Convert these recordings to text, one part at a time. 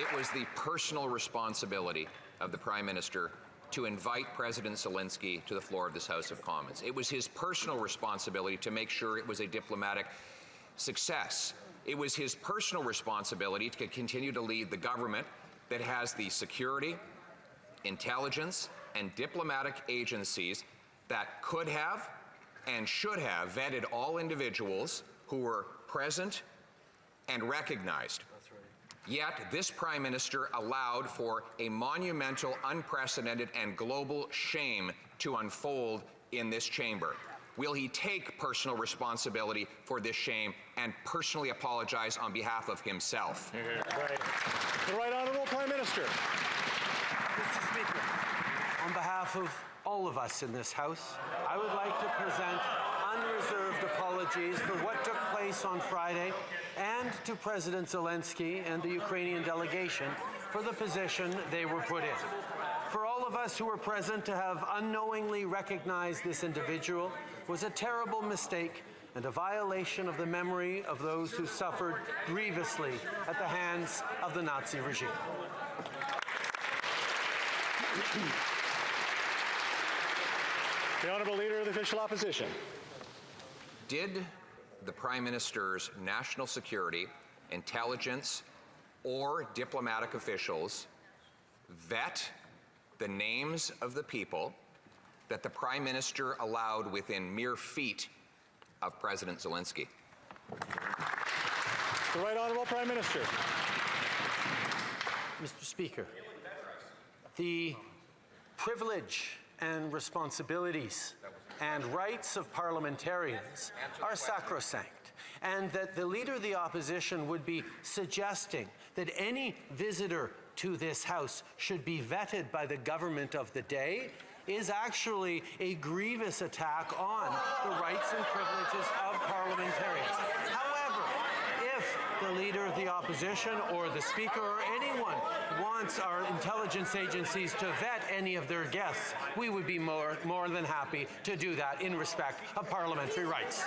It was the personal responsibility of the Prime Minister to invite President Zelensky to the floor of this House of Commons. It was his personal responsibility to make sure it was a diplomatic success. It was his personal responsibility to continue to lead the government that has the security, intelligence, and diplomatic agencies that could have and should have vetted all individuals who were present and recognized. Yet this Prime Minister allowed for a monumental, unprecedented, and global shame to unfold in this chamber. Will he take personal responsibility for this shame and personally apologize on behalf of himself? Right. The Right Honourable Prime Minister. Mr. Speaker, on behalf of all of us in this House, I would like to present unreserved apologies for what took place on Friday and to President Zelensky and the Ukrainian delegation for the position they were put in. For all of us who were present to have unknowingly recognized this individual was a terrible mistake and a violation of the memory of those who suffered grievously at the hands of the Nazi regime. The Honourable Leader of the Official Opposition. Did the Prime Minister's national security, intelligence, or diplomatic officials vet the names of the people that the Prime Minister allowed within mere feet of President Zelensky? The Right Honourable Prime Minister. Mr. Speaker, the privilege and responsibilities and rights of parliamentarians are sacrosanct, and that the Leader of the Opposition would be suggesting that any visitor to this House should be vetted by the government of the day is actually a grievous attack on the rights and privileges of parliamentarians. However, if the Leader of the Opposition or the Speaker or anyone wants our intelligence agencies to vet any of their guests, we would be more than happy to do that in respect of parliamentary rights.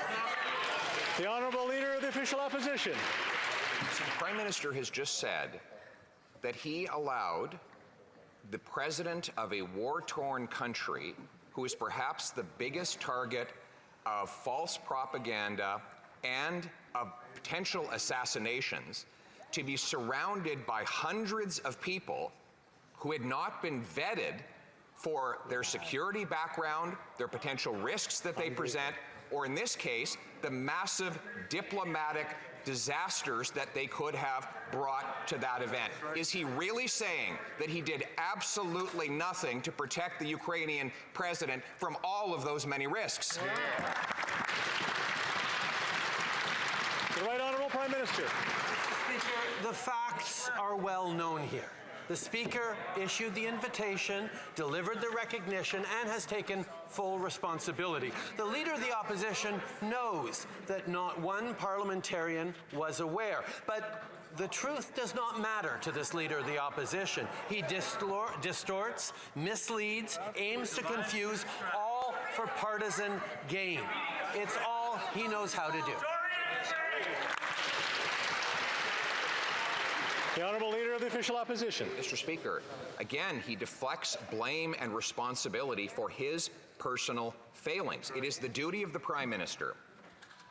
The Honourable Leader of the Official Opposition. So the Prime Minister has just said that he allowed the President of a war-torn country, who is perhaps the biggest target of false propaganda and of potential assassinations, to be surrounded by hundreds of people who had not been vetted for their security background, their potential risks that they present, or in this case, the massive diplomatic disasters that they could have brought to that event. Is he really saying that he did absolutely nothing to protect the Ukrainian president from all of those many risks? The Right Honourable Prime Minister. Mr. Speaker, the facts are well known here. The Speaker issued the invitation, delivered the recognition, and has taken full responsibility. The Leader of the Opposition knows that not one parliamentarian was aware, but the truth does not matter to this Leader of the Opposition. He distorts, misleads, aims to confuse, all for partisan gain. It's all he knows how to do. The Honourable Leader of the Official Opposition. Mr. Speaker, again, he deflects blame and responsibility for his personal failings. It is the duty of the Prime Minister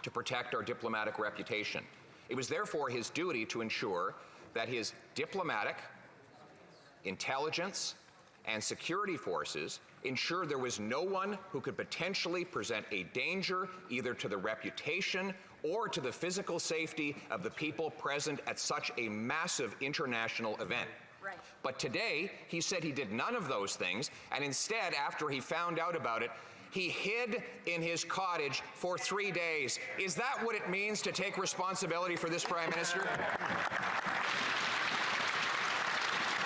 to protect our diplomatic reputation. It was therefore his duty to ensure that his diplomatic, intelligence, and security forces ensured there was no one who could potentially present a danger either to the reputation or to the physical safety of the people present at such a massive international event. Right. But today, he said he did none of those things, and instead, after he found out about it, he hid in his cottage for 3 days. Is that what it means to take responsibility for this Prime Minister?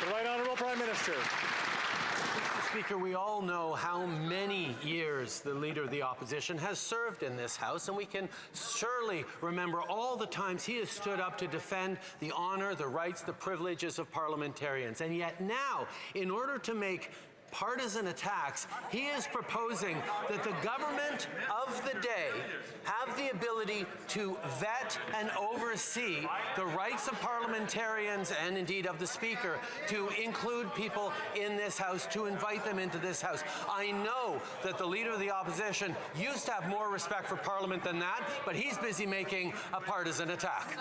The Right Honourable Prime Minister. Mr. Speaker, we all know how many years the Leader of the Opposition has served in this House, and we can surely remember all the times he has stood up to defend the honour, the rights, the privileges of parliamentarians. And yet now, in order to make partisan attacks, he is proposing that the government of the day have the ability to vet and oversee the rights of parliamentarians and indeed of the Speaker to include people in this House, to invite them into this House. I know that the Leader of the Opposition used to have more respect for Parliament than that, but he's busy making a partisan attack.